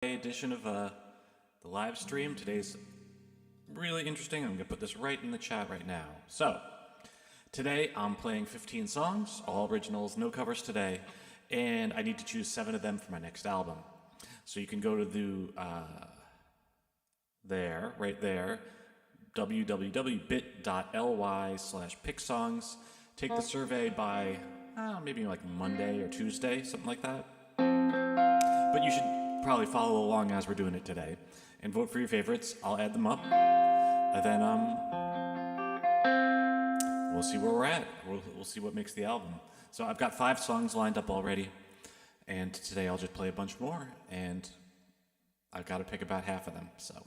Edition of the live stream. Today's really interesting. I'm going to put this right in the chat right now. So, today I'm playing 15 songs, all originals, no covers today, and I need to choose 7 of them for my next album. So you can go to the, right there, www.bit.ly/picksongs. Take the survey by maybe like Monday or Tuesday, something like that. But you should probably follow along as we're doing it today and vote for your favorites. I'll add them up, and then we'll see where we're at. We'll see what makes the album. So I've got 5 songs lined up already, and today I'll just play a bunch more, and I've got to pick about half of them. So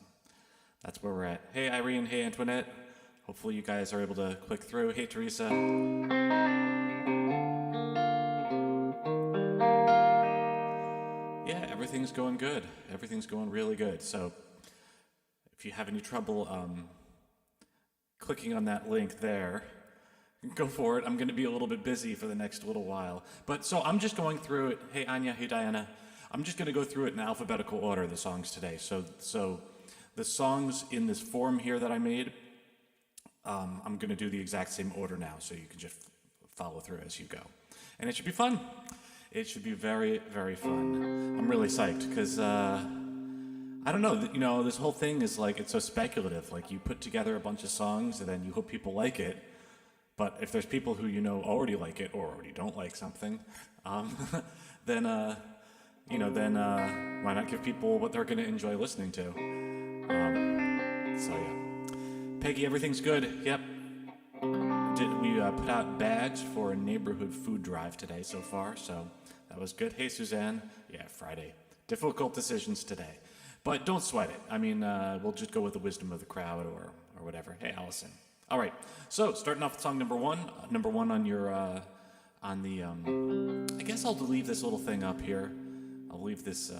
that's where we're at. Hey Irene, hey Antoinette. Hopefully you guys are able to click through. Hey Teresa. Yeah, everything's going good. Everything's going really good. So if you have any trouble clicking on that link there, go for it. I'm going to be a little bit busy for the next little while. But so I'm just going through it. Hey Anya, hey Diana. I'm just going to go through it in alphabetical order, the songs today. So the songs in this form here that I made, I'm going to do the exact same order now, so you can just follow through as you go. And it should be fun. It should be very, very fun. I'm really psyched because, I don't know, this whole thing is like, it's so speculative. Like, you put together a bunch of songs and then you hope people like it. But if there's people who already like it or already don't like something, then why not give people what they're going to enjoy listening to? So yeah. Peggy, everything's good. Yep. We put out bags for a neighborhood food drive today so far, so that was good. Hey, Suzanne. Yeah, Friday. Difficult decisions today. But don't sweat it. I mean, we'll just go with the wisdom of the crowd or whatever. Hey, Allison. All right. So, starting off with song number 1. Number 1 on your, I guess I'll leave this little thing up here. I'll leave this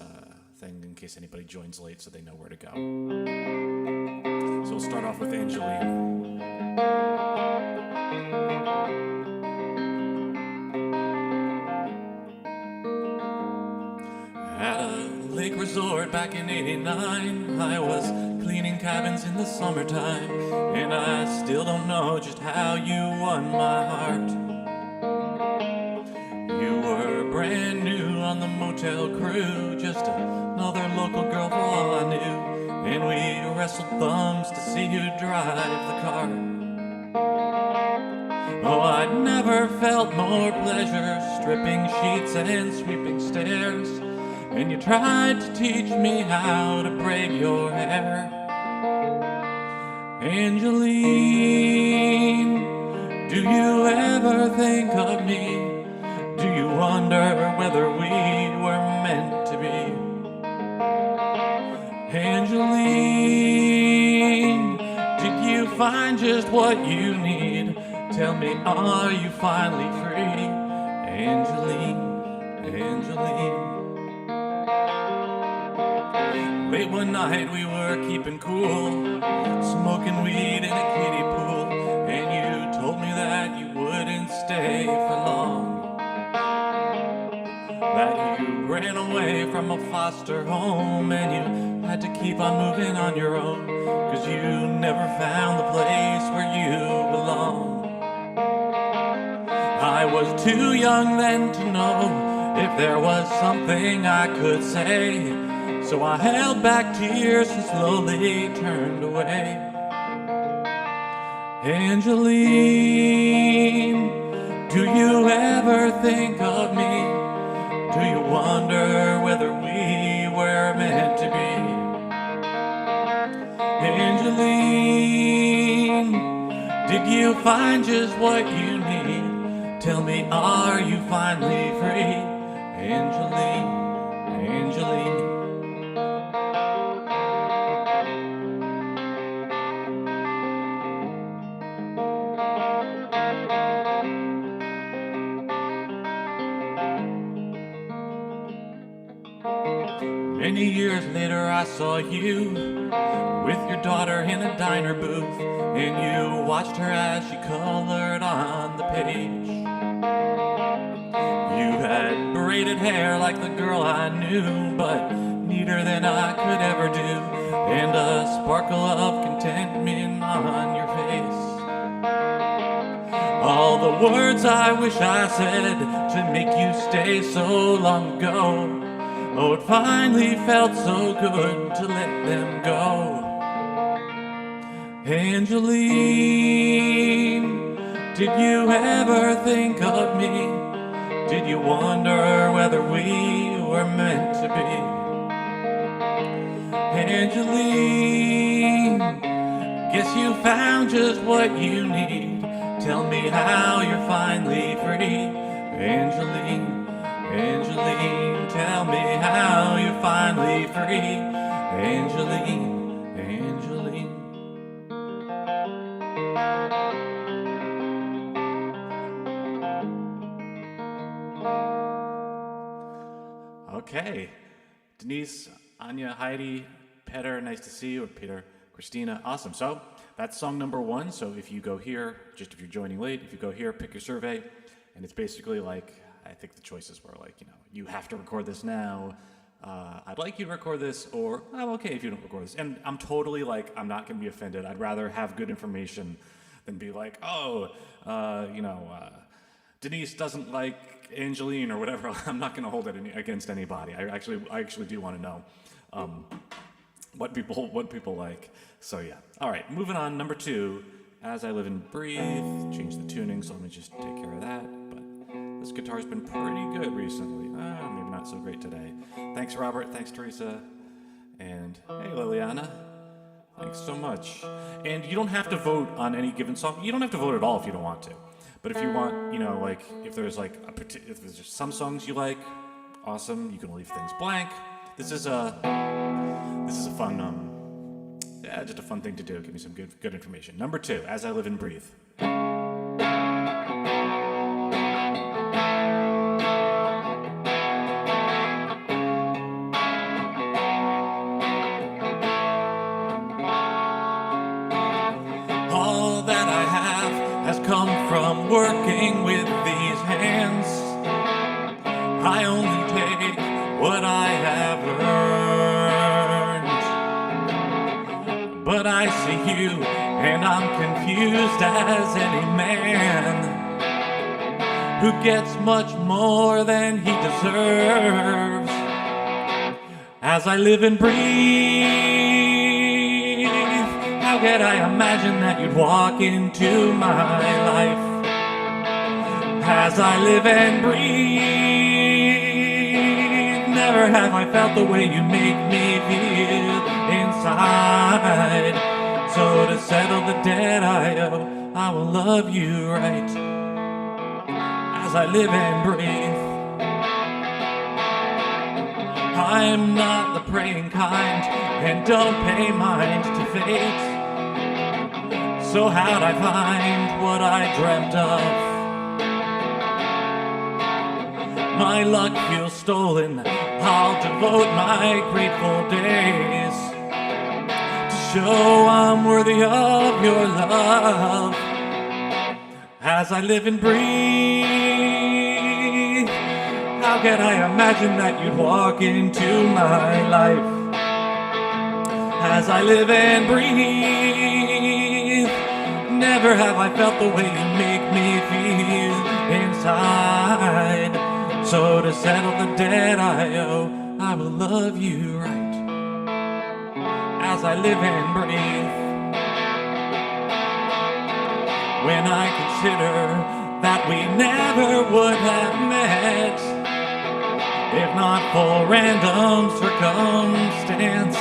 thing in case anybody joins late so they know where to go. So we'll start off with Angeline. At a lake resort back in '89, I was cleaning cabins in the summertime, and I still don't know just how you won my heart. You were brand new on the motel crew, just another local girl for all I knew, and we wrestled thumbs to see who'd drive the car. Oh, I'd never felt more pleasure stripping sheets and sweeping stairs, and you tried to teach me how to braid your hair. Angeline, do you ever think of me? Do you wonder whether we were meant to be? Angeline, did you find just what you need? Tell me, are you finally free? Angeline, Angeline. Late one night we were keeping cool, smoking weed in a kiddie pool, and you told me that you wouldn't stay for long, that you ran away from a foster home and you had to keep on moving on your own, 'cause you never found the place where you belong. I was too young then to know if there was something I could say, so I held back tears and slowly turned away. Angeline, do you ever think of me? Do you wonder whether we were meant to be? Angeline, did you find just what you need? Tell me, are you finally free? Angeline, Angeline. Many years later I saw you with your daughter in a diner booth, and you watched her as she colored on the page. You had braided hair like the girl I knew, but neater than I could ever do, and a sparkle of contentment on your face. All the words I wish I said to make you stay so long ago. Oh, it finally felt so good to let them go. Angeline, did you ever think of me? Did you wonder whether we were meant to be? Angeline, guess you found just what you need. Tell me how you're finally free. Angeline, Angeline, tell me how you're finally free. Angeline, Angeline. Okay. Denise, Anya, Heidi, Peter, nice to see you, or Peter, Christina, awesome. So that's song number 1. So if you go here, just if you're joining late, if you go here, pick your survey, and it's basically like, I think the choices were like, you have to record this now. I'd like you to record this, or I'm okay if you don't record this. And I'm totally like, I'm not going to be offended. I'd rather have good information than be like, Denise doesn't like Angeline or whatever. I'm not going to hold it against anybody. I actually do want to know what people like. So yeah. All right, moving on. Number 2, As I Live and Breathe. Change the tuning, so let me just take care of that. But this guitar's been pretty good recently. Maybe not so great today. Thanks, Robert. Thanks, Teresa. And hey, Liliana. Thanks so much. And you don't have to vote on any given song. You don't have to vote at all if you don't want to. But if you want, if there's if there's just some songs you like, awesome. You can leave things blank. This is a fun, just a fun thing to do. Give me some good information. Number 2, As I Live and Breathe. All that I have has come from working with these hands. I only take what I have earned. But I see you, and I'm confused as any man who gets much more than he deserves. As I live and breathe, how could I imagine that you'd walk into my life? As I live and breathe, never have I felt the way you make me feel inside. So to settle the debt I owe, I will love you right. As I live and breathe, I'm not the praying kind and don't pay mind to fate. So how'd I find what I dreamt of? My luck feels stolen. I'll devote my grateful days to show I'm worthy of your love. As I live and breathe, how can I imagine that you'd walk into my life? As I live and breathe, never have I felt the way you make me feel inside. So to settle the debt I owe, I will love you right. As I live and breathe. When I consider that we never would have met if not for random circumstance,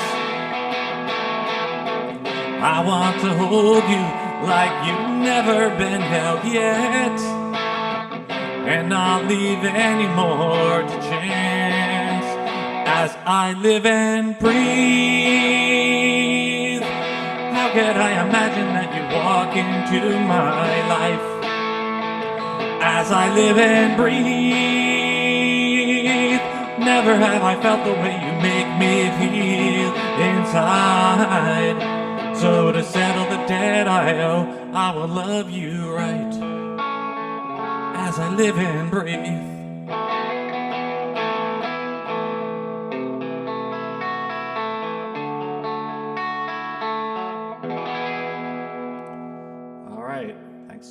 I want to hold you like you've never been held yet, and not leave any more to chance. As I live and breathe, how could I imagine that you'd walk into my life? As I live and breathe, never have I felt the way you make me feel inside. So to settle the debt I owe, I will love you right. As I live and breathe.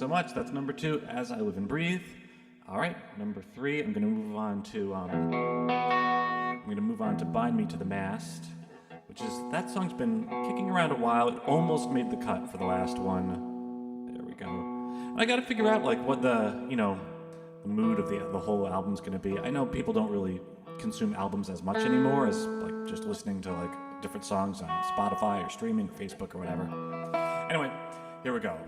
so much. That's number 2, As I Live and Breathe. All right, number 3, I'm going to move on to Bind Me to the Mast, which is, that song's been kicking around a while. It almost made the cut for the last one. There we go. And I got to figure out like what the mood of the whole album's going to be. I know people don't really consume albums as much anymore as like just listening to like different songs on Spotify or streaming or Facebook or whatever. Anyway, here we go.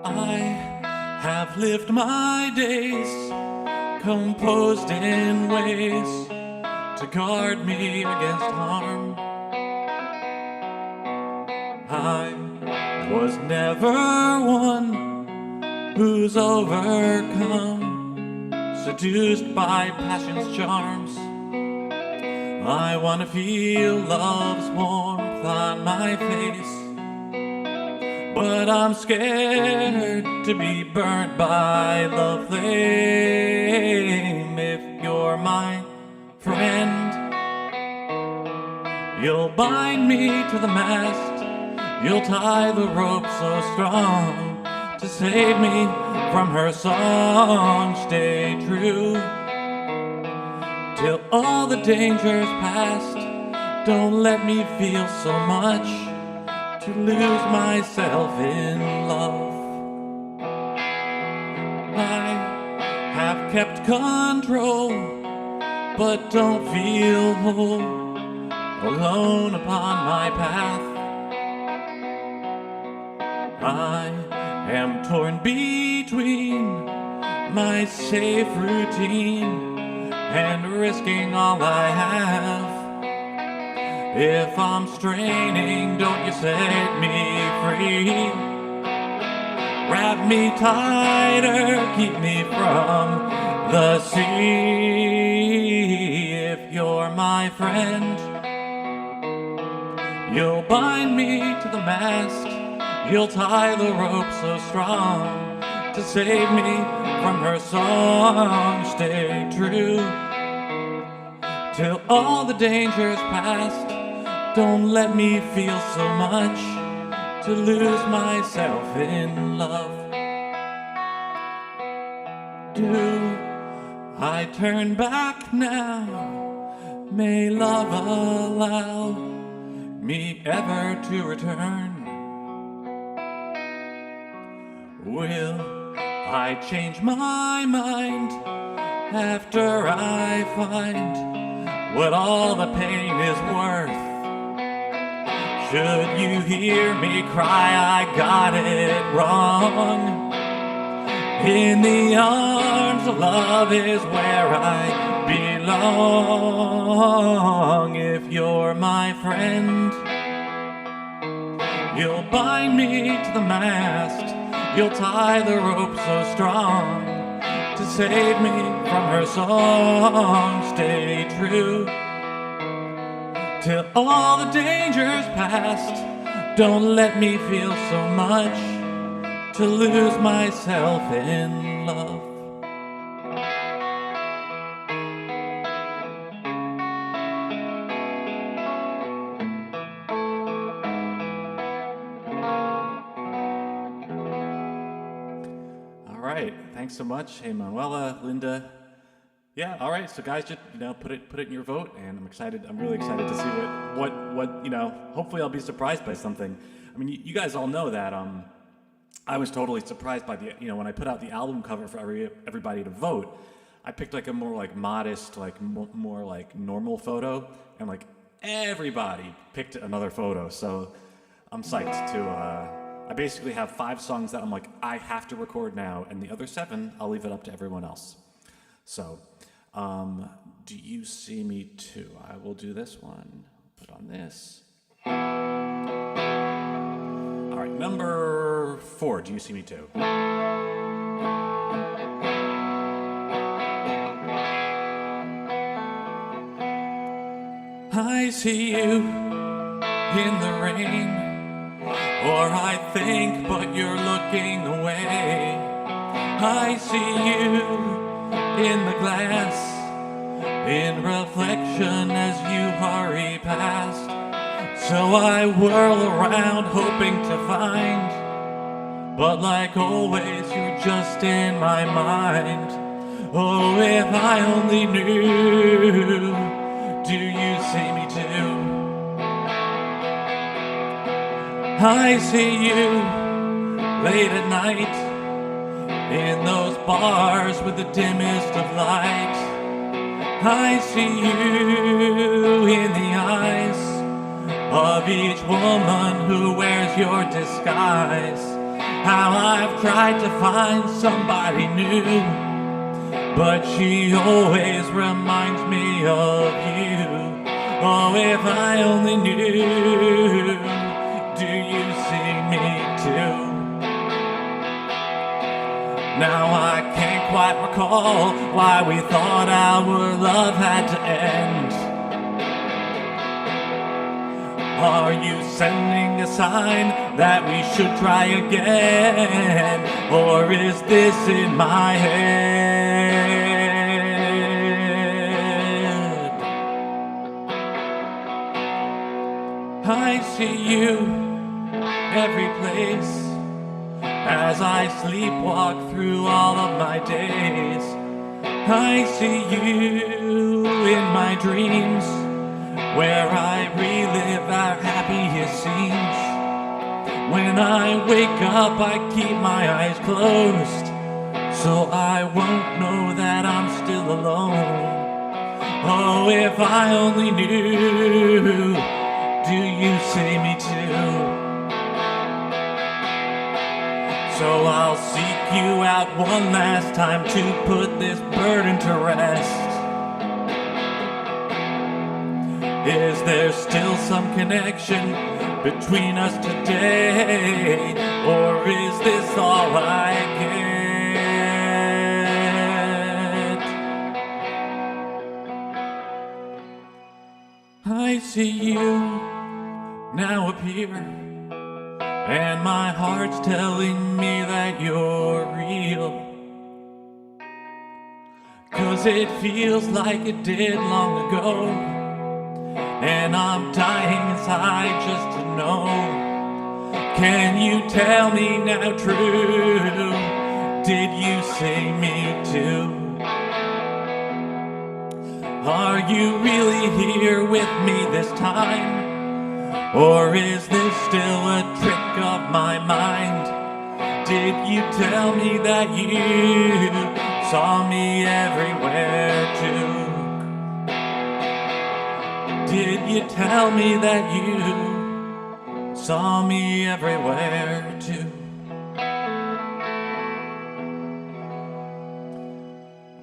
I have lived my days composed in ways to guard me against harm. I was never one who's overcome, seduced by passion's charms. I want to feel love's warmth on my face, but I'm scared to be burnt by the flame. If you're my friend, you'll bind me to the mast. You'll tie the rope so strong to save me from her song. Stay true till all the danger's past. Don't let me feel so much to lose myself in love. I have kept control, but don't feel whole alone upon my path. I am torn between my safe routine and risking all I have. If I'm straining, don't you set me free. Wrap me tighter, keep me from the sea. If you're my friend, you'll bind me to the mast. You'll tie the rope so strong to save me from her song. Stay true till all the danger's past. Don't let me feel so much to lose myself in love. Do I turn back now? May love allow me ever to return. Will I change my mind after I find what all the pain is worth? Should you hear me cry, I got it wrong? In the arms of love is where I belong. If you're my friend, you'll bind me to the mast. You'll tie the rope so strong to save me from her song. Stay true till all the danger's past. Don't let me feel so much to lose myself in love. All right, thanks so much. Hey, Manuela, Linda. Yeah, all right. So guys, just put it in your vote, and I'm excited. I'm really excited to see what hopefully I'll be surprised by something. I mean, you guys all know that I was totally surprised by the when I put out the album cover for everybody to vote. I picked like a more like modest, like more like normal photo, and like everybody picked another photo. So I'm psyched to. I basically have 5 songs that I'm like I have to record now, and the other 7 I'll leave it up to everyone else. So. Do you see me too? I will do this one. Put on this. All right, number 4. Do you see me too? I see you in the rain, or I think, but you're looking away. I see you in the glass, in reflection as you hurry past. So I whirl around hoping to find, but like always you're just in my mind. Oh, if I only knew, do you see me too? I see you late at night, in those bars with the dimmest of light. I see you in the eyes of each woman who wears your disguise. How I've tried to find somebody new, but she always reminds me of you. Oh, if I only knew, do you see me too? Now I can't quite recall why we thought our love had to end. Are you sending a sign that we should try again? Or is this in my head? I see you every place as I sleepwalk through all of my days. I see you in my dreams, where I relive our happiest scenes. When I wake up, I keep my eyes closed, so I won't know that I'm still alone. Oh, if I only knew, do you see me too? So I'll seek you out one last time to put this burden to rest. Is there still some connection between us today? Or is this all I get? I see you now appear, and my heart's telling me that you're real. 'Cause it feels like it did long ago, and I'm dying inside just to know. Can you tell me now true? Did you see me too? Are you really here with me this time? Or is this still a trick of my mind? Did you tell me that you saw me everywhere too? Did you tell me that you saw me everywhere too?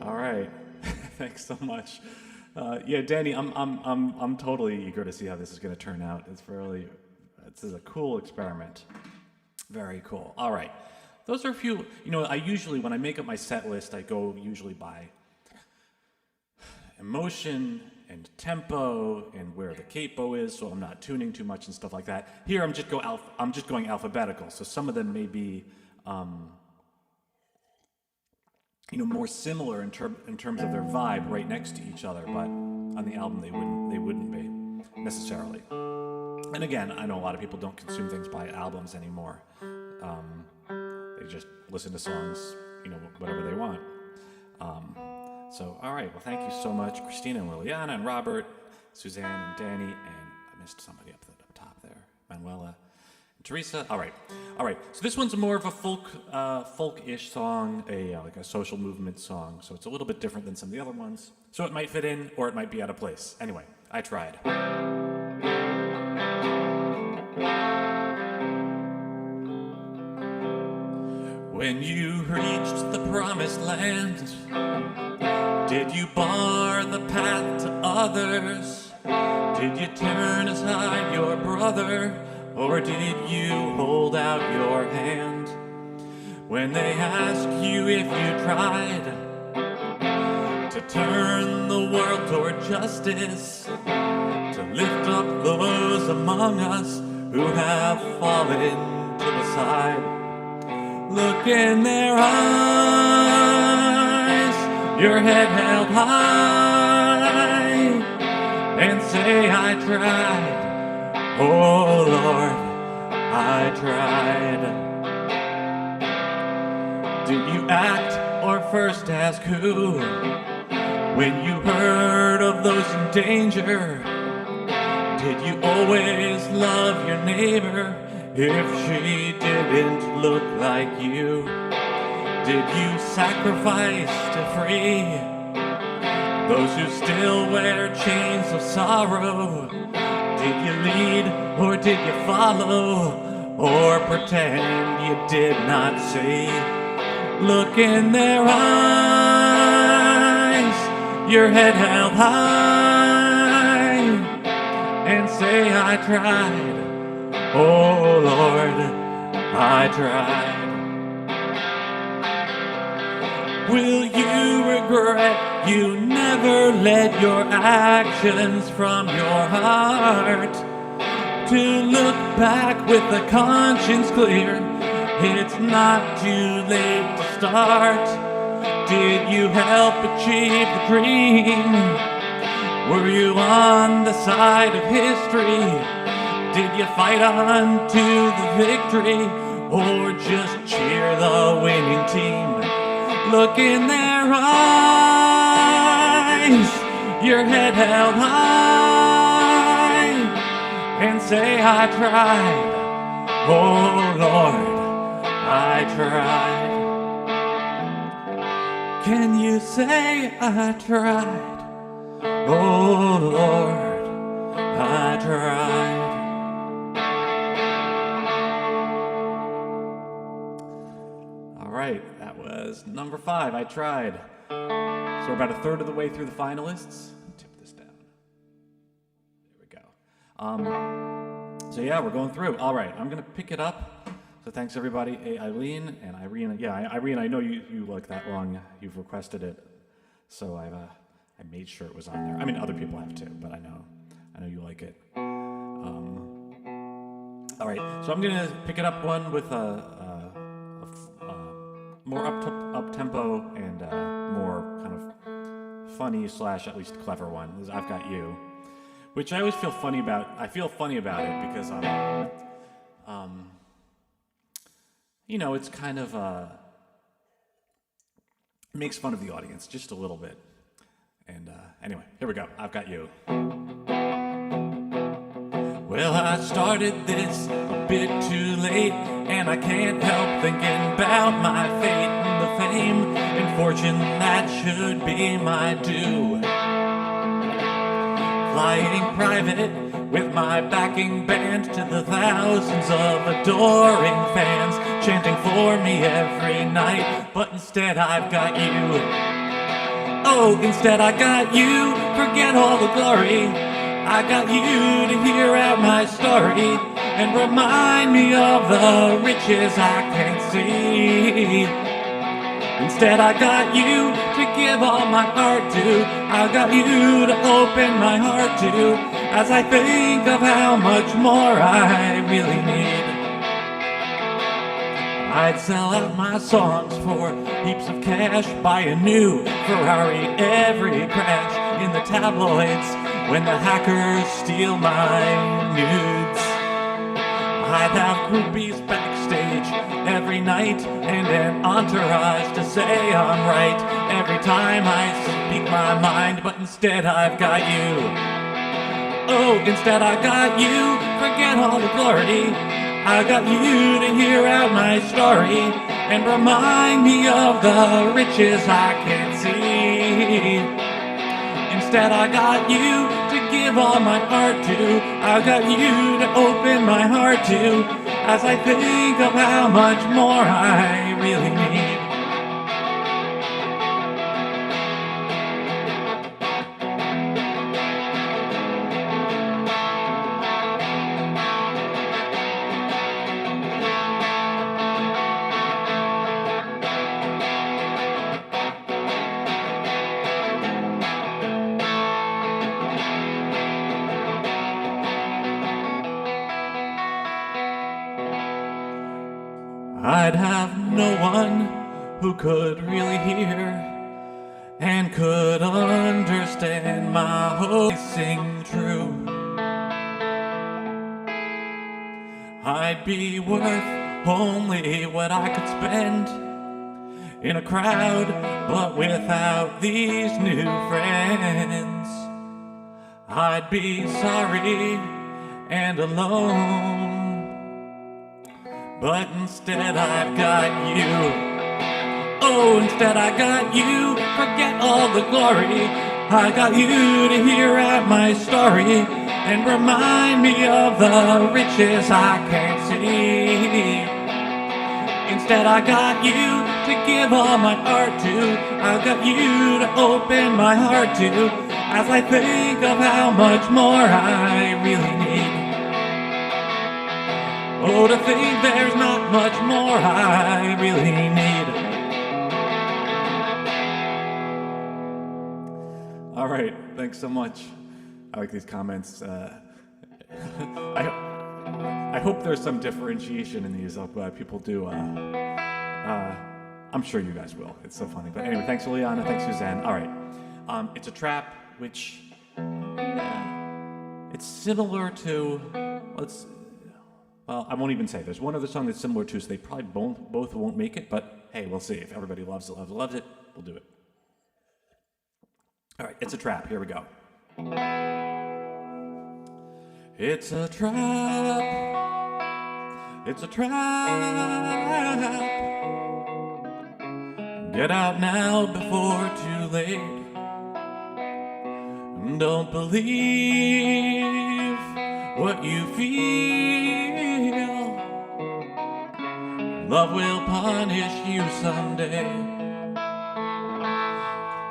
All right, thanks so much. Yeah, Danny, I'm totally eager to see how this is going to turn out. This is a cool experiment. Very cool. All right, those are a few. I usually, when I make up my set list, I go usually by emotion and tempo and where the capo is, so I'm not tuning too much and stuff like that. Here, I'm just going alphabetical. So some of them may be, more similar in terms of their vibe right next to each other, but on the album they wouldn't be necessarily. And again, I know a lot of people don't consume things by albums anymore. They just listen to songs, whatever they want. So, all right, well, thank you so much, Christina and Liliana and Robert, Suzanne and Danny, and I missed somebody up top there, Manuela and Teresa. All right. So this one's more of a folk-ish song, like a social movement song. So it's a little bit different than some of the other ones. So it might fit in, or it might be out of place. Anyway, I tried. When you reached the promised land, did you bar the path to others? Did you turn aside your brother? Or did you hold out your hand? When they ask you if you tried to turn the world toward justice, to lift up those among us who have fallen to the side, Look in their eyes, your head held high, and say, I tried, oh Lord, I tried. Did you act or first ask who? When you heard of those in danger, did you always love your neighbor if she didn't look like you? Did you sacrifice to free those who still wear chains of sorrow? Did you lead or did you follow, or pretend you did not see? Look in their eyes, your head held high, and say, I tried, oh Lord, I tried. Will you regret you never led your actions from your heart? To look back with a conscience clear, it's not too late to start. Did you help achieve the dream? Were you on the side of history? Did you fight on to the victory, or just cheer the winning team? Look in their eyes, your head held high, and say, I tried, oh Lord, I tried. Can you say, I tried, oh Lord, I tried. All right, that was number 5, I tried. So we're about a third of the way through the finalists. Tip this down. There we go. So yeah, we're going through. All right, I'm gonna pick it up. So thanks everybody. Hey, Eileen and Irene. Yeah, Irene, I know you like that long. You've requested it, so I made sure it was on there. I mean, other people have too, but I know you like it. All right, so I'm gonna pick it up one with more up tempo and more kind of funny / at least clever one. Is I've Got You, which I always feel funny about. I feel funny about it because you know, it's kind of makes fun of the audience just a little bit. And anyway, here we go. I've Got You. Well, I started this a bit too late, and I can't help thinking about my fate and the fame and fortune that should be my due. Flying private with my backing band to the thousands of adoring fans, chanting for me every night, but instead I've got you. Oh, instead I got you, forget all the glory. I got you to hear out my story and remind me of the riches I can't see. Instead I got you to give all my heart to. I got you to open my heart to, as I think of how much more I really need. I'd sell out my songs for heaps of cash, buy a new Ferrari every crash in the tabloids when the hackers steal my nudes. I'd have groupies backstage every night and an entourage to say I'm right every time I speak my mind, but instead I've got you. Oh, instead I got you, forget all the glory. I got you to hear out my story and remind me of the riches I can't see. Instead I got you to give all my heart to. I got you to open my heart to, as I think of how much more I really need. I'd have no one who could really hear and could understand my whole sing true. I'd be worth only what I could spend in a crowd, but without these new friends. I'd be sorry and alone, but instead I've got you. Oh, instead I got you. Forget all the glory. I got you to hear out my story and remind me of the riches I can't see. Instead I got you to give all my art to. I got you to open my heart to, as I think of how much more I really need. Oh, to think there's not much more I really need. All right, thanks so much. I like these comments. I hope there's some differentiation in these. People do. I'm sure you guys will. It's so funny. But anyway, thanks, Liana. Thanks, Suzanne. All right. It's a trap, which it's similar to. Well, I won't even say. There's one other song that's similar to, so they probably both won't make it. But hey, we'll see. If everybody loves it, we'll do it. All right, it's a trap. Here we go. It's a trap. It's a trap. Get out now before too late. Don't believe what you feel. Love will punish you someday.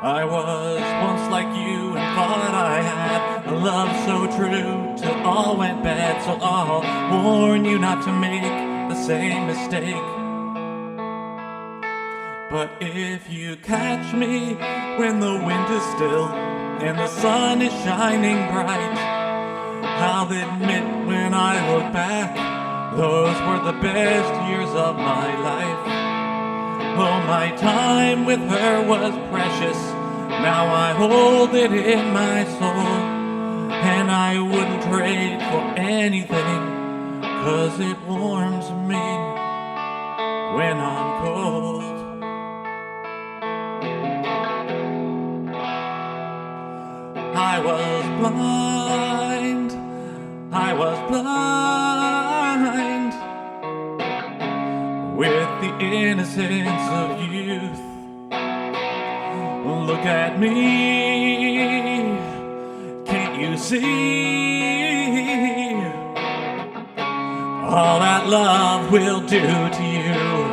I was once like you and thought I had a love so true till all went bad. So I'll warn you not to make the same mistake. But if you catch me when the wind is still and the sun is shining bright, I'll admit when I look back, those were the best years of my life. Oh, my time with her was precious. Now I hold it in my soul, and I wouldn't trade for anything, 'cause it warms me when I'm cold. I was blind, with the innocence of youth. Look at me, can't you see all that love will do to you?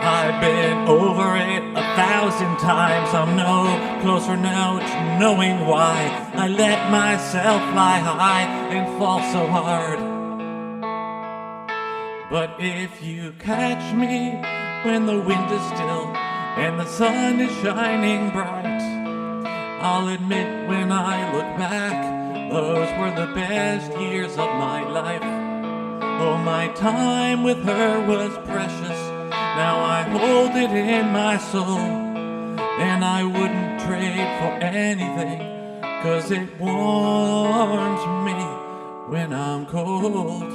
I've been over it 1,000 times. I'm no closer now to knowing why I let myself fly high and fall so hard. But if you catch me when the wind is still and the sun is shining bright, I'll admit when I look back, those were the best years of my life. Oh, my time with her was precious. Now I hold it in my soul, and I wouldn't trade for anything, 'cause it warms me when I'm cold.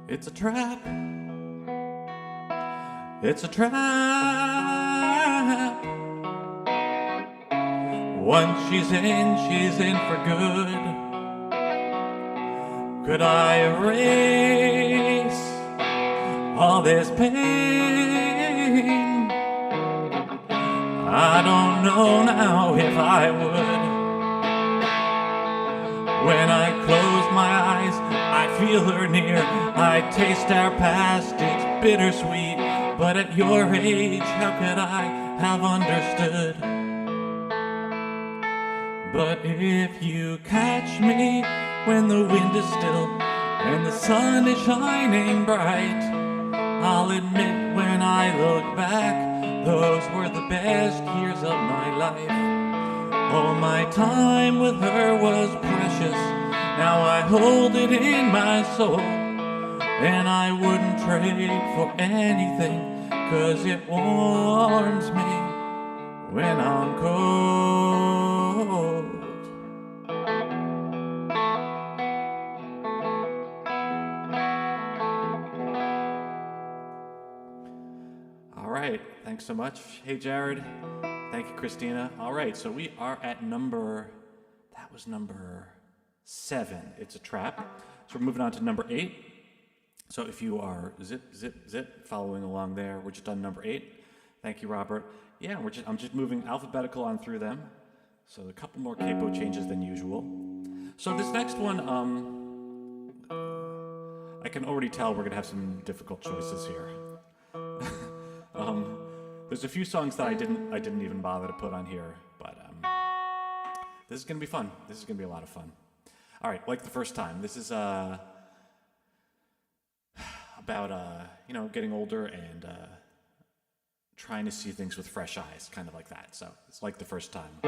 It's a trap. It's a trap. Once she's in for good. Could I erase all this pain? I don't know now if I would. When I close my eyes, I feel her near. I taste our past, it's bittersweet. But at your age, how could I have understood? But if you catch me when the wind is still and the sun is shining bright, I'll admit when I look back, those were the best years of my life. Oh, my time with her was precious. Now I hold it in my soul, and I wouldn't trade for anything, 'cause it warms me when I'm cold. All right, thanks so much. Hey, Jared. Thank you, Christina. All right, so we are at number 7. It's a trap. So we're moving on to number 8. So if you are zip following along there, we're just on number 8. Thank you, Robert. Yeah, I'm just moving alphabetical on through them. So a couple more capo changes than usual. So this next one, I can already tell we're gonna have some difficult choices here. There's a few songs that I didn't even bother to put on here, but this is gonna be fun. This is gonna be a lot of fun. All right, like the first time. This is about getting older and trying to see things with fresh eyes, kind of like that. So it's like the first time.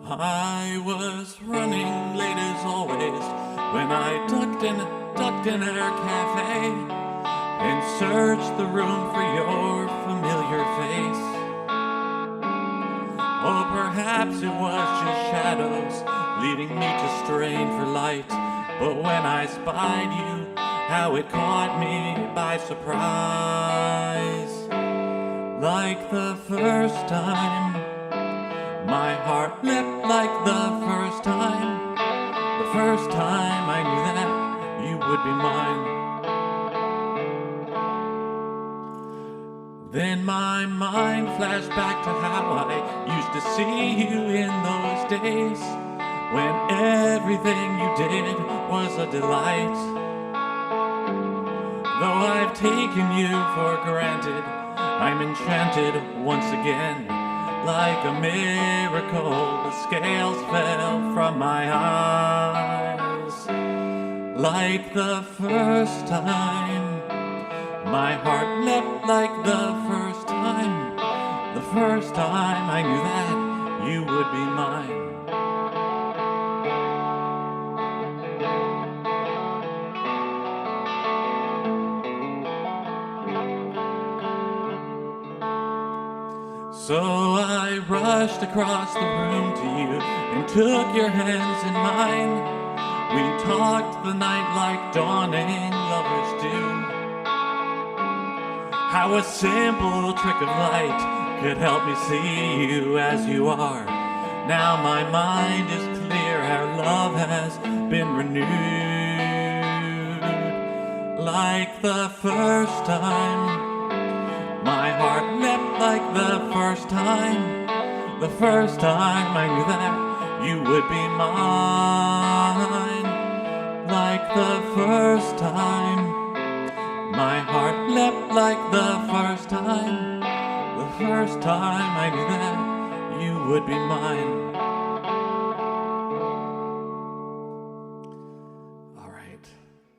I was running late as always when I ducked in at our cafe and searched the room for your familiar face. Or perhaps it was just shadows leading me to strain for light. But when I spied you, how it caught me by surprise. Like the first time, my heart leapt like the first time. The first time I knew that you would be mine. Then my mind flashed back to how I used to see you in those days, when everything you did was a delight. Though I've taken you for granted, I'm enchanted once again. Like a miracle, the scales fell from my eyes. Like the first time, my heart leapt like the first time. The first time I knew that you would be mine. So I rushed across the room to you and took your hands in mine. We talked the night like dawning lovers do. How a simple trick of light could help me see you as you are. Now my mind is clear, our love has been renewed. Like the first time, my heart leapt like the first time. The first time I knew that you would be mine. Like the first time, my heart leapt like the first time. The first time I knew that you would be mine. All right.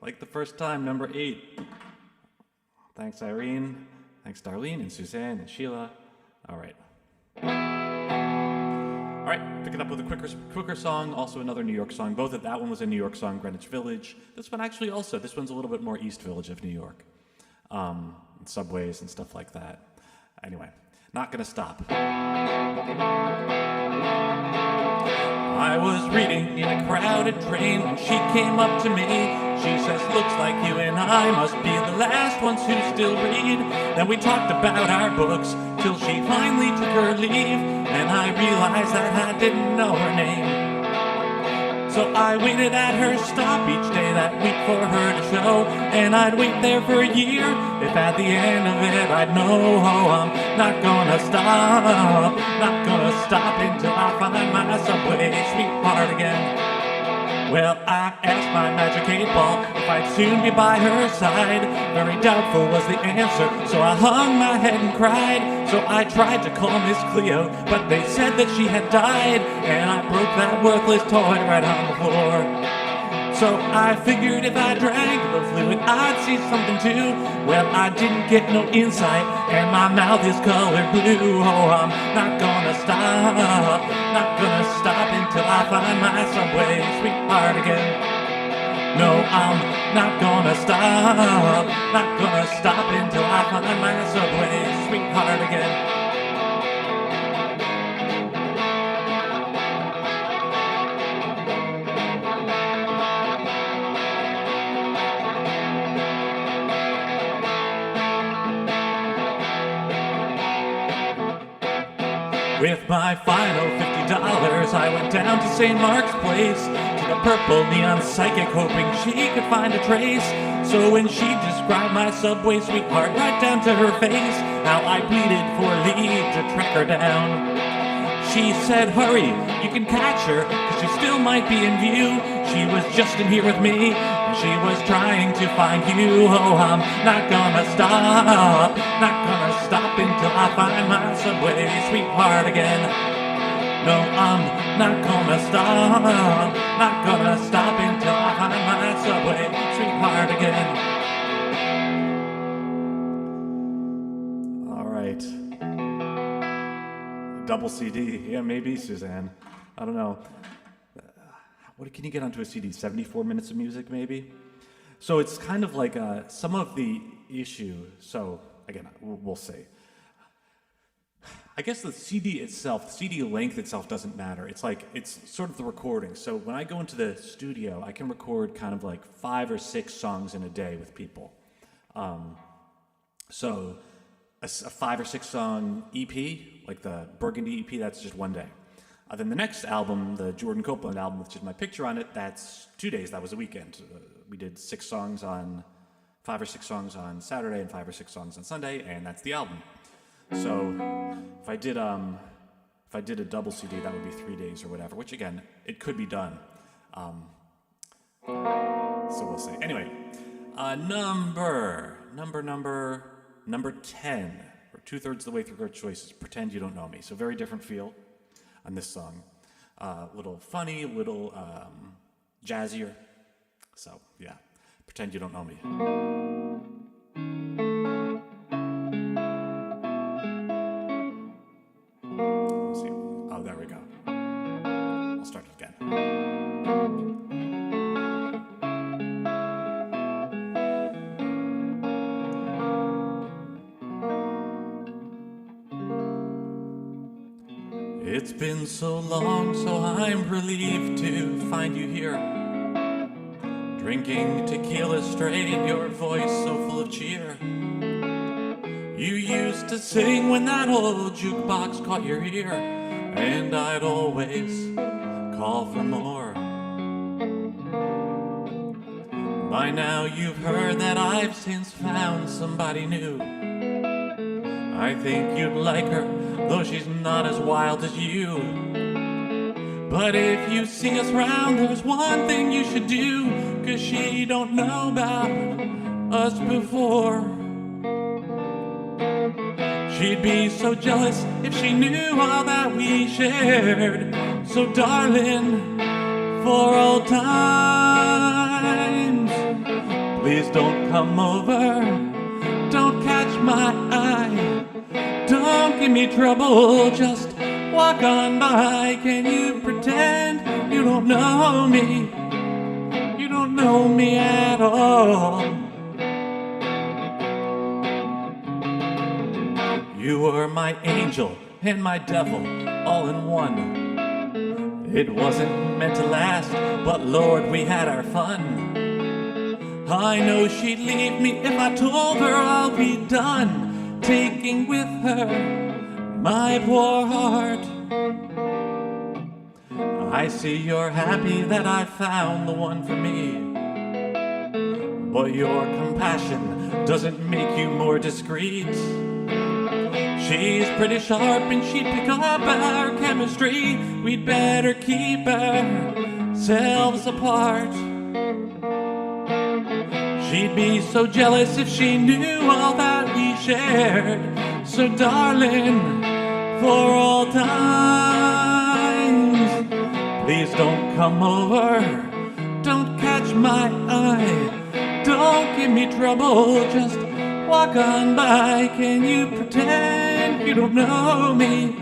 Like the first time, number 8. Thanks, Irene. Thanks, Darlene and Suzanne and Sheila. All right. All right, picking up with a quicker song, also another New York song. Both of that one was a New York song, Greenwich Village. This one actually also, this one's a little bit more East Village of New York. Subways and stuff like that. Anyway, not gonna stop. I was reading in a crowded train when she came up to me. She says, looks like you and I must be the last ones who still read. Then we talked about our books till she finally took her leave, and I realized that I didn't know her name. So I waited at her stop each day that week for her to show, and I'd wait there for a year if at the end of it I'd know. I'm not gonna stop, not gonna stop until I find my subway sweetheart again. Well, I asked my magic 8-ball if I'd soon be by her side. Very doubtful was the answer, so I hung my head and cried. So I tried to call Miss Cleo, but they said that she had died, and I broke that worthless toy right on the floor. So So I figured if I drank the fluid, I'd see something too. Well, I didn't get no insight, and my mouth is colored blue. Oh, I'm not gonna stop, not gonna stop until I find my subway sweetheart again. No, I'm not gonna stop, not gonna stop until I find my subway sweetheart again. With my final $50, I went down to St. Mark's Place, to the purple neon psychic, hoping she could find a trace. So when she described my subway sweetheart right down to her face, how I pleaded for leave to track her down. She said, hurry, you can catch her, 'cause she still might be in view. She was just in here with me, and she was trying to find you. Oh, I'm not gonna stop, not gonna stop until I find my subway sweetheart again. No, I'm not gonna stop, not gonna stop until I find my subway sweetheart again. All right. Double CD. Yeah, maybe, Suzanne. I don't know. What can you get onto a CD? 74 minutes of music, maybe? So it's kind of like some of the issue. So, again, we'll see. I guess the CD itself, the CD length itself doesn't matter. It's like, it's sort of the recording. So when I go into the studio, I can record kind of like 5 or 6 songs in a day with people. So a 5 or 6 song EP, like the Burgundy EP, that's just one day. Then the next album, the Jordan Copeland album, which is my picture on it, that's 2 days. That was a weekend. We did 5 or 6 songs on Saturday and 5 or 6 songs on Sunday, and that's the album. So if I did a double CD, that would be 3 days or whatever. Which again, it could be done. So we'll see. Anyway, number 10. We're 2/3 of the way through our choices. Pretend You Don't Know Me. So very different feel on this song. Little funny, little jazzier. So yeah, Pretend You Don't Know Me. Let's see. Oh, there we go. I'll start it again. It's been so long, so I'm relieved to find you here, drinking tequila straight, your voice so full of cheer. You used to sing when that old jukebox caught your ear, and I'd always call for more. By now you've heard that I've since found somebody new. I think you'd like her, though she's not as wild as you. But if you see us round, there's one thing you should do, 'cause she don't know about us before. She'd be so jealous if she knew all that we shared. So darling, for old times, please don't come over, don't catch my eye. Don't give me trouble, just walk on by. Can you pretend you don't know me? You don't know me at all. You were my angel and my devil all in one. It wasn't meant to last, but Lord, we had our fun. I know she'd leave me if I told her I'll be done, taking with her my poor heart. I see you're happy that I found the one for me, but your compassion doesn't make you more discreet. She's pretty sharp and she'd pick up our chemistry. We'd better keep ourselves apart. She'd be so jealous if she knew all that we shared. So darling, for all times, please don't come over, don't catch catch my eye. Don't give me trouble, just walk on by. Can you pretend you don't know me?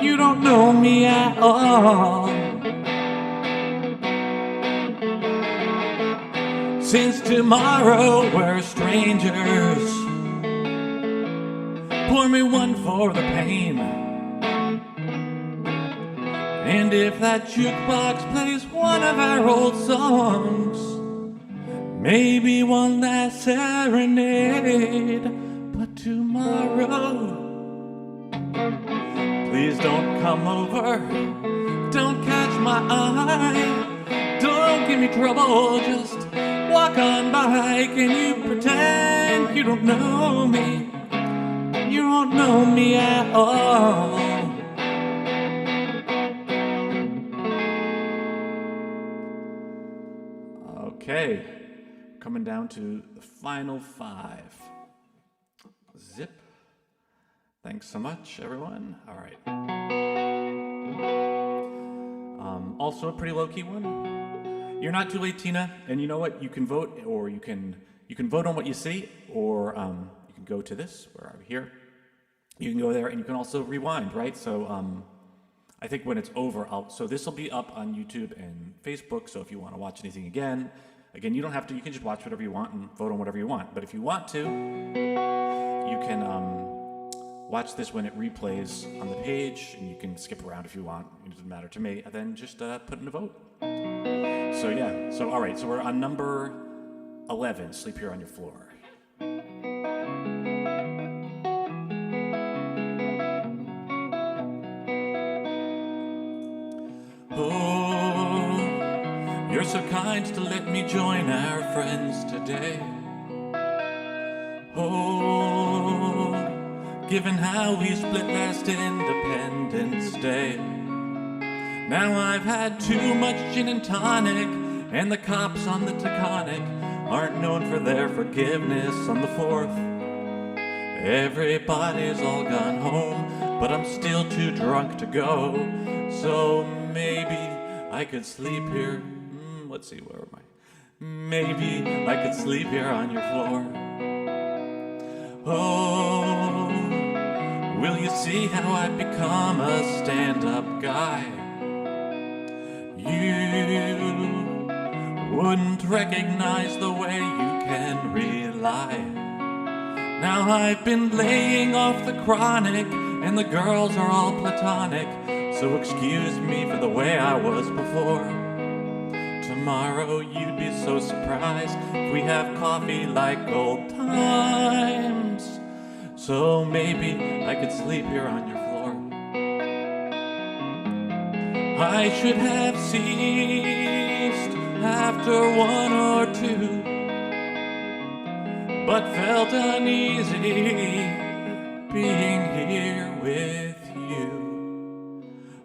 You don't know me at all. Since tomorrow we're strangers, pour me one for the pain. And if that jukebox plays one of our old songs, maybe one last serenade. But tomorrow, please don't come over, don't catch my eye, don't give me trouble, just walk on by. Can you pretend you don't know me? You don't know me at all. Okay, coming down to the final 5. Zip. Thanks so much, everyone. All right. Also a pretty low-key one. You're not too late, Tina. And you know what? You can vote, or you can vote on what you see, or you can go to this, where are we here? You can go there, and you can also rewind, right? So I think when it's over, so this will be up on YouTube and Facebook. So if you want to watch anything again, you don't have to. You can just watch whatever you want and vote on whatever you want. But if you want to, you can watch this when it replays on the page, and you can skip around if you want. It doesn't matter to me. And then just put in a vote. So yeah. So all right. So we're on number 11. Sleep Here on Your Floor. Oh, you're so kind to let me join our friends today. Oh, given how we split last Independence Day. Now I've had too much gin and tonic, and the cops on the Taconic aren't known for their forgiveness on the 4th. Everybody's all gone home, but I'm still too drunk to go. So maybe I could sleep here. Let's see, where am I? Maybe I could sleep here on your floor. Oh, will you see how I've become a stand-up guy? You wouldn't recognize the way you can rely. Now I've been laying off the chronic, and the girls are all platonic. So excuse me for the way I was before. Tomorrow you'd be so surprised if we have coffee like old times. So maybe I could sleep here on your floor. I should have ceased after 1 or 2, but felt uneasy being here with you.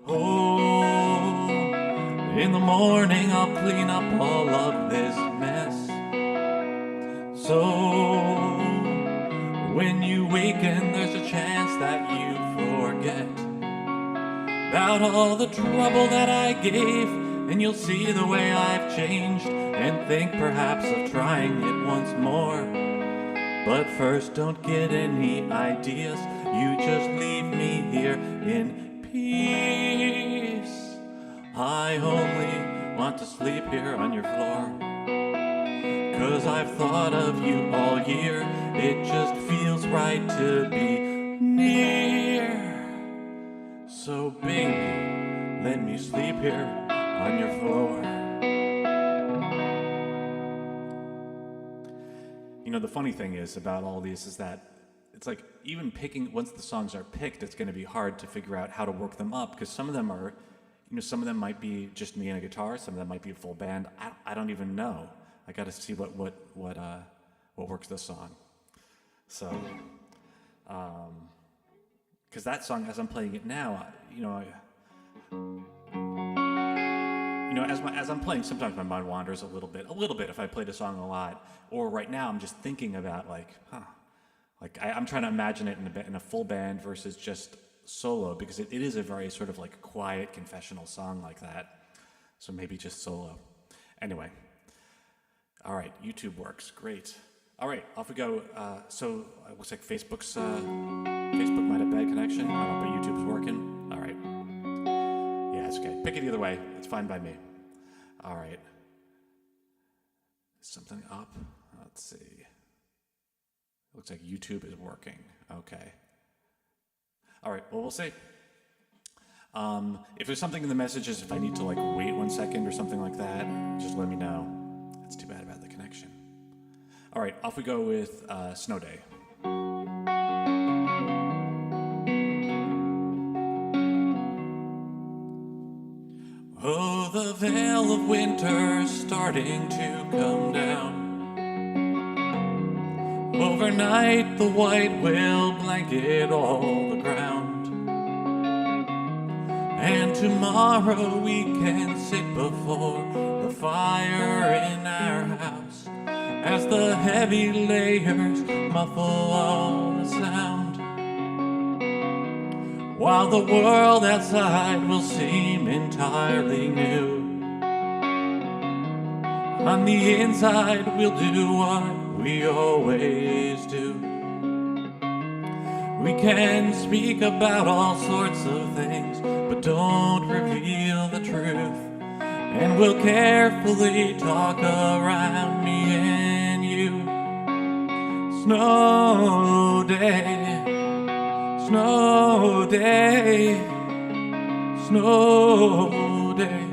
Oh, in the morning I'll clean up all of this mess. So when you waken, there's a chance that you forget about all the trouble that I gave, and you'll see the way I've changed and think perhaps of trying it once more. But first, don't get any ideas, you just leave me here in peace. I only want to sleep here on your floor, 'cause I've thought of you all year. It just feels right to be near. So baby, let me sleep here on your floor. You know, the funny thing is about all these is that it's like even picking, once the songs are picked, it's going to be hard to figure out how to work them up, because some of them are, you know, some of them might be just me and a guitar, some of them might be a full band. I don't even know. I got to see what works this song. So, because that song, as I'm playing it now, as I'm playing, sometimes my mind wanders a little bit if I played a song a lot. Or right now, I'm just thinking about I'm trying to imagine it in a full band versus just solo, because it is a very sort of like quiet confessional song like that. So maybe just solo. Anyway, All right, YouTube works. Great. All right, off we go. So it looks like Facebook might have bad connection. But YouTube's working. All right. Yeah, it's okay. Pick it either way. It's fine by me. All right. Something up. Let's see. Looks like YouTube is working. Okay. All right. Well, we'll see. If there's something in the messages, if I need to like wait 1 second or something like that, just let me know. That's too bad about the connection. All right, off we go with Snow Day. Oh, the veil of winter's starting to come down. Overnight, the white will blanket all the ground. And tomorrow we can sit before the fire in our house as the heavy layers muffle all the sound, while the world outside will seem entirely new. On the inside we'll do what we always do. We can speak about all sorts of things, but don't reveal the truth. And we'll carefully talk around me and you. Snow day, snow day, snow day.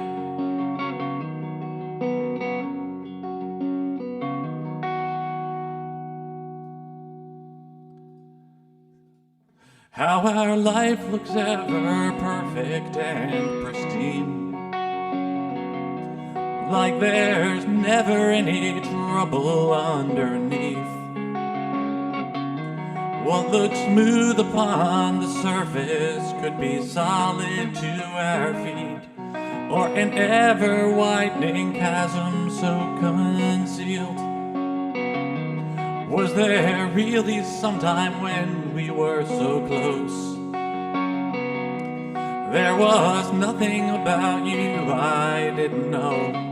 How our life looks ever perfect and pristine, like there's never any trouble underneath. What looks smooth upon the surface could be solid to our feet, or an ever-widening chasm so concealed. Was there really some time when we were so close? There was nothing about you I didn't know.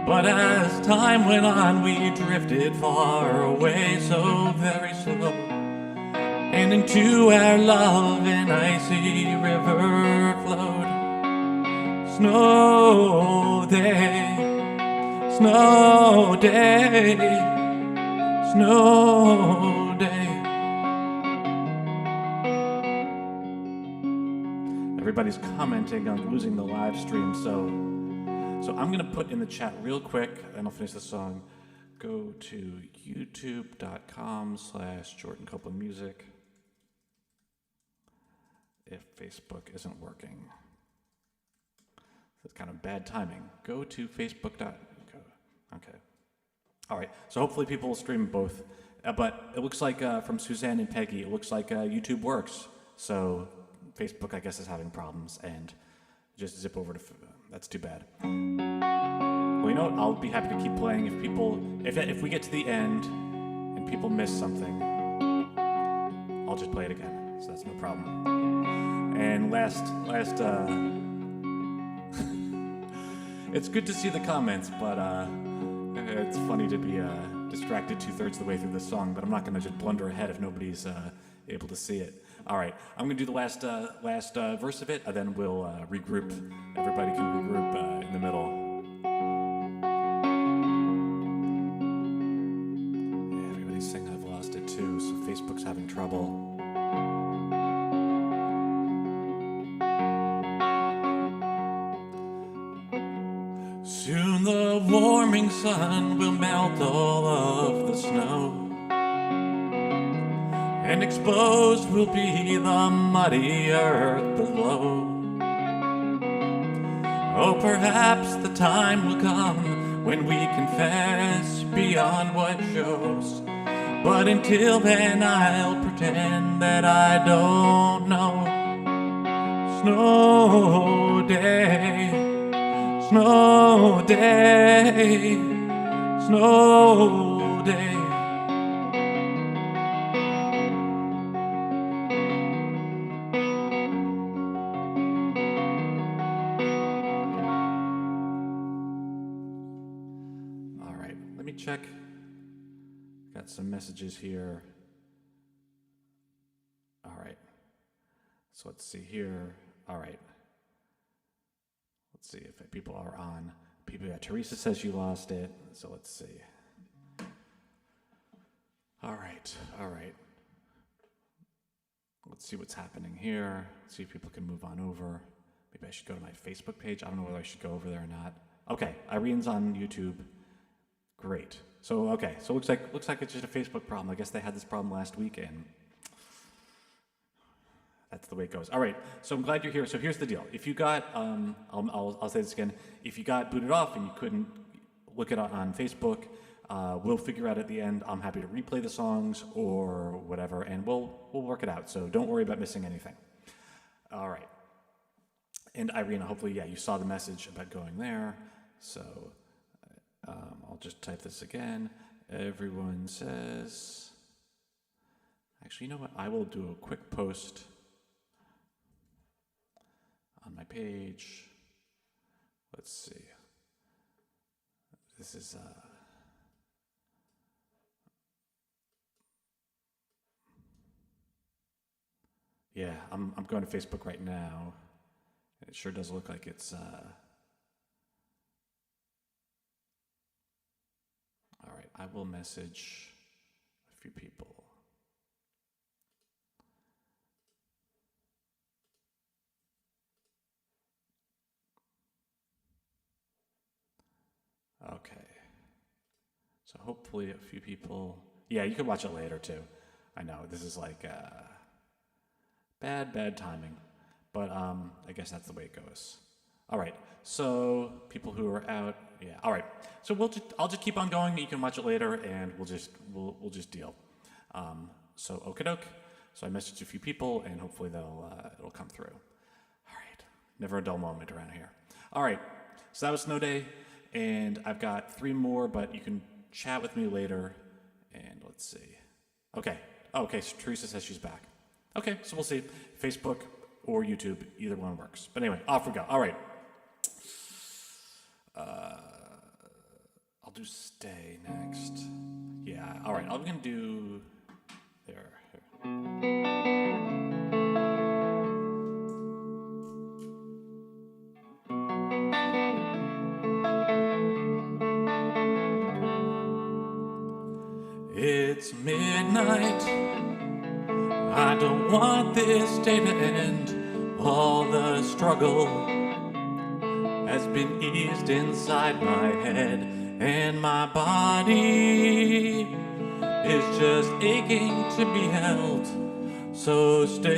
But as time went on, we drifted far away, so very slow, and into our love an icy river flowed. Snow day, snow day, snow day. Everybody's commenting on losing the live stream, so I'm going to put in the chat real quick, and I'll finish the song. Go to youtube.com/Jordan Copeland Music if Facebook isn't working. That's kind of bad timing. Go to Facebook.com. Okay. All right. So hopefully people will stream both. But it looks like from Suzanne and Peggy, it looks like YouTube works. So Facebook, I guess, is having problems, and just zip over to. That's too bad. Well, you know what? I'll be happy to keep playing if we get to the end and people miss something. I'll just play it again, so that's no problem. And last. It's good to see the comments, but it's funny to be distracted 2/3 of the way through the song. But I'm not going to just blunder ahead if nobody's able to see it. All right, I'm going to do the last verse of it, and then we'll regroup. Everybody can regroup in the middle. Yeah, everybody's saying I've lost it too, so Facebook's having trouble. Soon the warming sun will melt all of the snow, and exposed will be the muddy earth below. Oh, perhaps the time will come when we confess beyond what shows. But until then, I'll pretend that I don't know. Snow day, snow day, snow day. Got some messages here. All right. So let's see here. All right. Let's see if people are on. People, yeah, Teresa says you lost it. So let's see. All right. All right. Let's see what's happening here. Let's see if people can move on over. Maybe I should go to my Facebook page. I don't know whether I should go over there or not. Okay, Irene's on YouTube. Great. So okay, so looks like it's just a Facebook problem. I guess they had this problem last weekend. That's the way it goes. All right, so I'm glad you're here. So here's the deal. If you got, I'll say this again. If you got booted off and you couldn't look it on Facebook, we'll figure out at the end. I'm happy to replay the songs or whatever, and we'll work it out. So don't worry about missing anything. All right. And Irene, hopefully, yeah, you saw the message about going there. So I'll just type this again. Everyone says, actually, you know what? I will do a quick post on my page. Let's see. This is yeah, I'm going to Facebook right now. It sure does look like it's all right, I will message a few people. Okay. So hopefully a few people. Yeah, you can watch it later too. I know this is like bad timing, but I guess that's the way it goes. All right. So people who are out, yeah. All right. So I'll just keep on going. You can watch it later, and we'll just deal. So okie doke. So I messaged a few people, and hopefully it'll come through. All right. Never a dull moment around here. All right. So that was Snow Day, and I've got 3 more, but you can chat with me later. And let's see. Okay. Oh, okay. So Teresa says she's back. Okay. So we'll see. Facebook or YouTube, either one works. But anyway, off we go. All right. I'll do Stay next. Yeah, all right. I'm going to do there. It's midnight. I don't want this day to end. All the struggle has been eased inside my head, and my body is just aching to be held. So stay.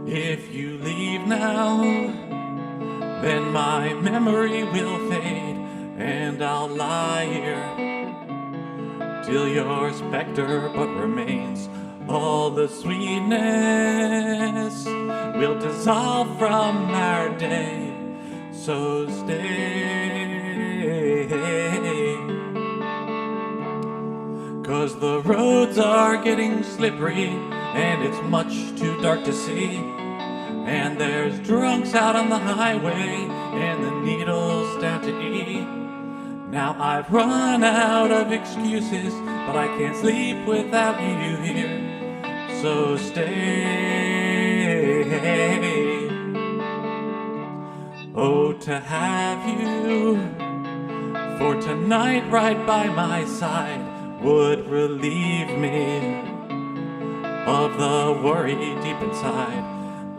If you leave now, then my memory will fade, and I'll lie here till your specter but remains. All the sweetness will dissolve from our day. So stay, 'cause the roads are getting slippery, and it's much too dark to see. And there's drunks out on the highway, and the needle's down to E. Now I've run out of excuses, but I can't sleep without you here. So stay. Oh, to have you for tonight right by my side would relieve me of the worry deep inside.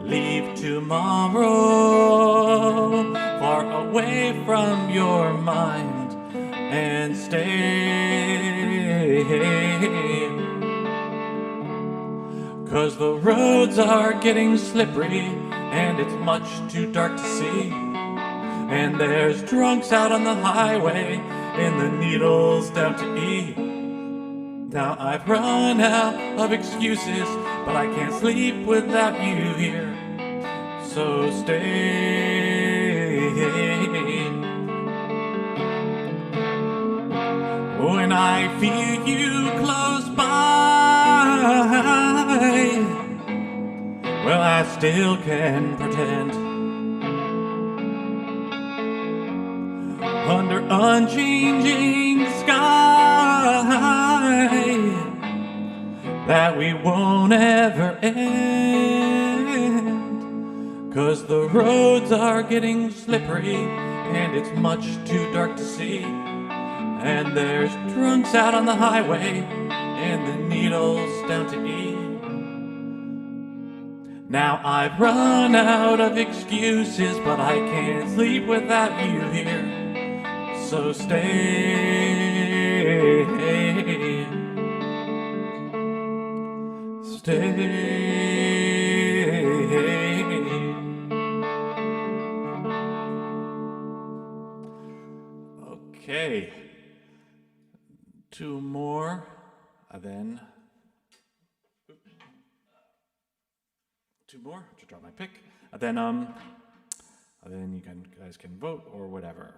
Leave tomorrow far away from your mind and stay. 'Cause the roads are getting slippery, and it's much too dark to see. And there's drunks out on the highway, and the needle's down to E. Now I've run out of excuses, but I can't sleep without you here. So stay. When I feel you close by, well, I still can pretend. Under under unchanging sky that we won't ever end, 'cause the roads are getting slippery and it's much too dark to see, and there's drunks out on the highway and the needle's down to E. Now I've run out of excuses, but I can't sleep without you here. So stay, stay. Okay, 2 more, then 2 more to drop my pick, then you guys can vote or whatever.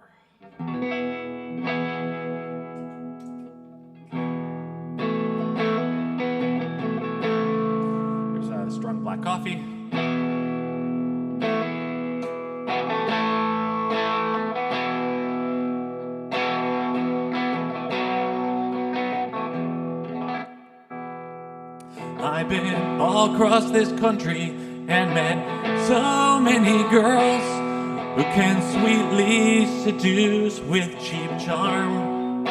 Here's strong black coffee. I've been all across this country and met so many girls who can sweetly seduce with cheap charm.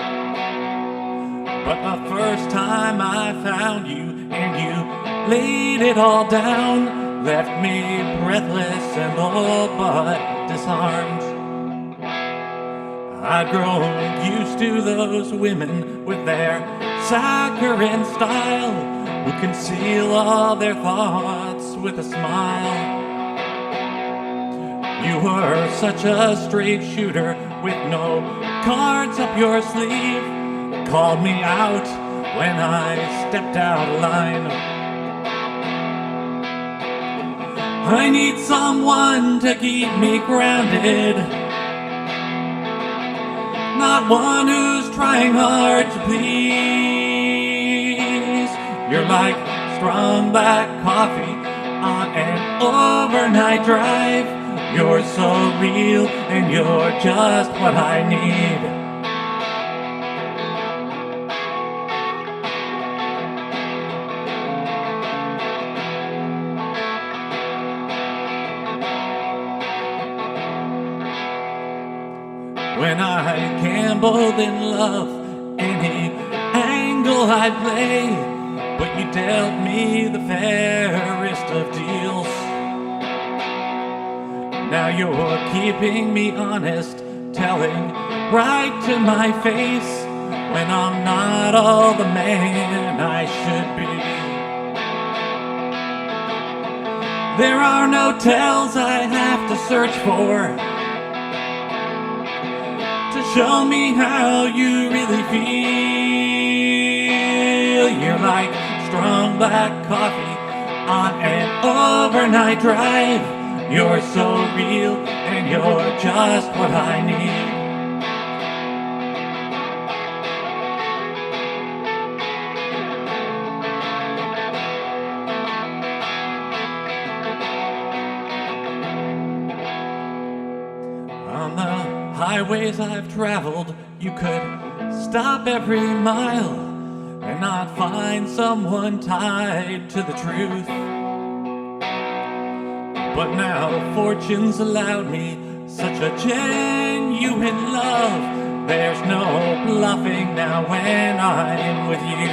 But the first time I found you and you laid it all down, left me breathless and all but disarmed. I'd grown used to those women with their saccharine style, who conceal all their thoughts with a smile. You were such a straight shooter with no cards up your sleeve, called me out when I stepped out of line. I need someone to keep me grounded, not one who's trying hard to please. You're like strong black coffee on an overnight drive. You're so real and you're just what I need. When I gambled in love, any angle I'd play, but you dealt me the fairest of deals. Now you're keeping me honest, telling right to my face when I'm not all the man I should be. There are no tells I have to search for to show me how you really feel. You're like strong black coffee on an overnight drive. You're so real and you're just what I need. On the highways I've traveled, you could stop every mile and not find someone tied to the truth. But now fortune's allowed me such a genuine love. There's no bluffing now when I'm with you.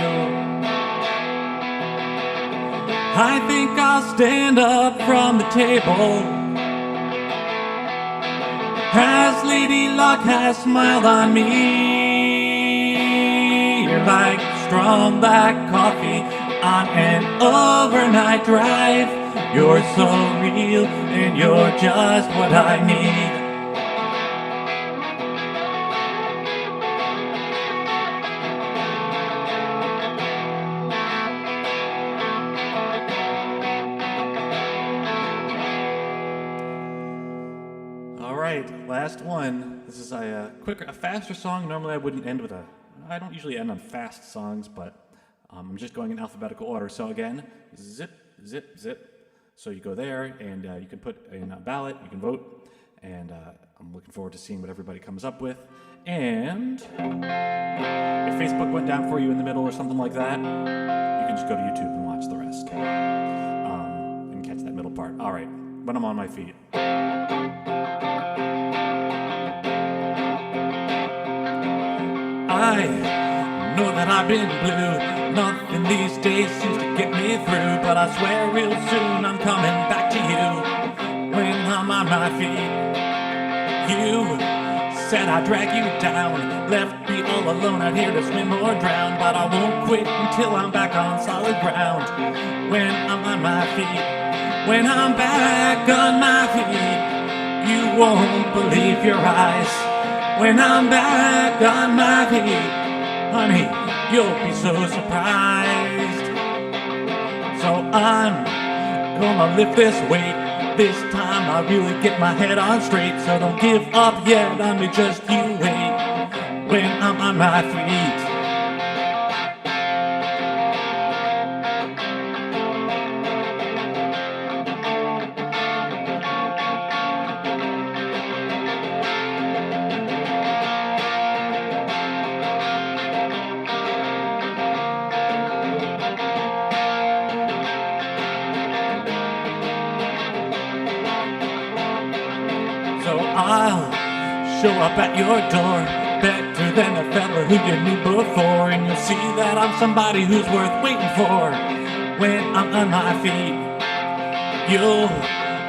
I think I'll stand up from the table, as Lady Luck has smiled on me. You're like strong black coffee on an overnight drive. You're so real and you're just what I need. All right, last one. This is a quicker, a faster song. Normally I wouldn't end with I don't usually end on fast songs, but I'm just going in alphabetical order. So again, zip, zip, zip. So you go there, and you can put in a ballot, you can vote, and I'm looking forward to seeing what everybody comes up with. And if Facebook went down for you in the middle or something like that, you can just go to YouTube and watch the rest. And catch that middle part. All right, when I'm on my feet. I know that I've been blue. Nothing these days seems to get me through. But I swear real soon I'm coming back to you. When I'm on my feet. You said I'd drag you down. Left me all alone out here to swim or drown. But I won't quit until I'm back on solid ground. When I'm on my feet. When I'm back on my feet. You won't believe your eyes. When I'm back on my feet, honey, you'll be so surprised. So I'm gonna lift this weight. This time I really get my head on straight. So don't give up yet on me, just you wait. When I'm on my feet. I'll show up at your door, better than the fella who you knew before, and you'll see that I'm somebody who's worth waiting for. When I'm on my feet, you'll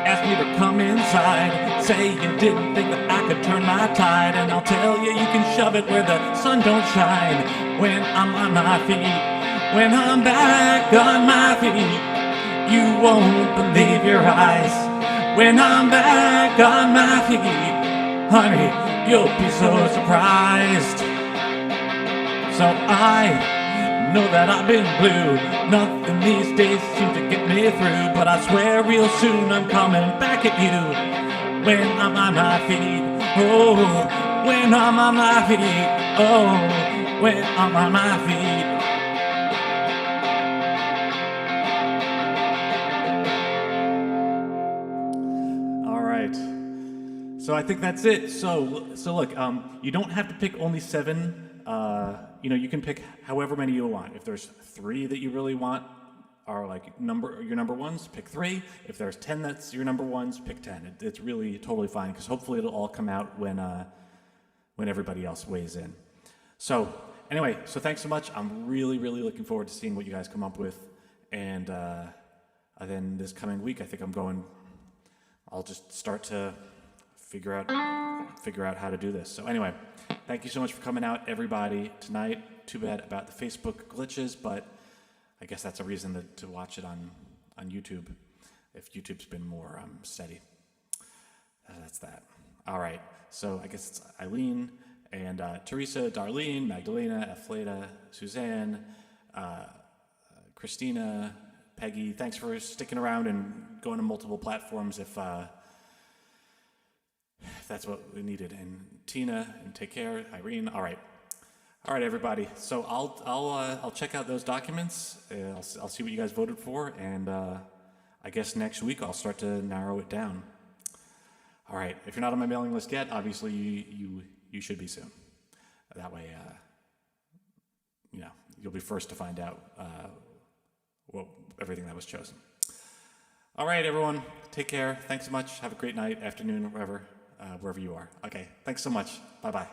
ask me to come inside, say you didn't think that I could turn my tide, and I'll tell you you can shove it where the sun don't shine. When I'm on my feet, when I'm back on my feet, you won't believe your eyes. When I'm back on my feet, honey, you'll be so surprised. So I know that I've been blue. Nothing these days seems to get me through. But I swear real soon I'm coming back at you. When I'm on my feet, oh, when I'm on my feet, oh, when I'm on my feet. So I think that's it. So look, you don't have to pick only 7. You can pick however many you want. If there's 3 that you really want are like your number ones, pick 3. If there's 10 that's your number ones, pick 10. It's really totally fine because hopefully it'll all come out when everybody else weighs in. So anyway, so thanks so much. I'm really looking forward to seeing what you guys come up with, and then this coming week, I think I'll just start to figure out how to do this. So anyway, thank you so much for coming out, everybody, tonight. Too bad about the Facebook glitches, but I guess that's a reason to watch it on YouTube, if YouTube's been more steady. That's that. All right, so I guess it's Eileen and Teresa, Darlene, Magdalena, Efleta, Suzanne, Christina, Peggy. Thanks for sticking around and going to multiple platforms if that's what we needed. And Tina, and take care. Irene. All right, everybody. So I'll check out those documents. I'll see what you guys voted for, and I guess next week I'll start to narrow it down. All right. If you're not on my mailing list yet, obviously you should be soon. That way, you'll be first to find out everything that was chosen. All right, everyone. Take care. Thanks so much. Have a great night, afternoon, wherever you are. Okay. Thanks so much. Bye-bye.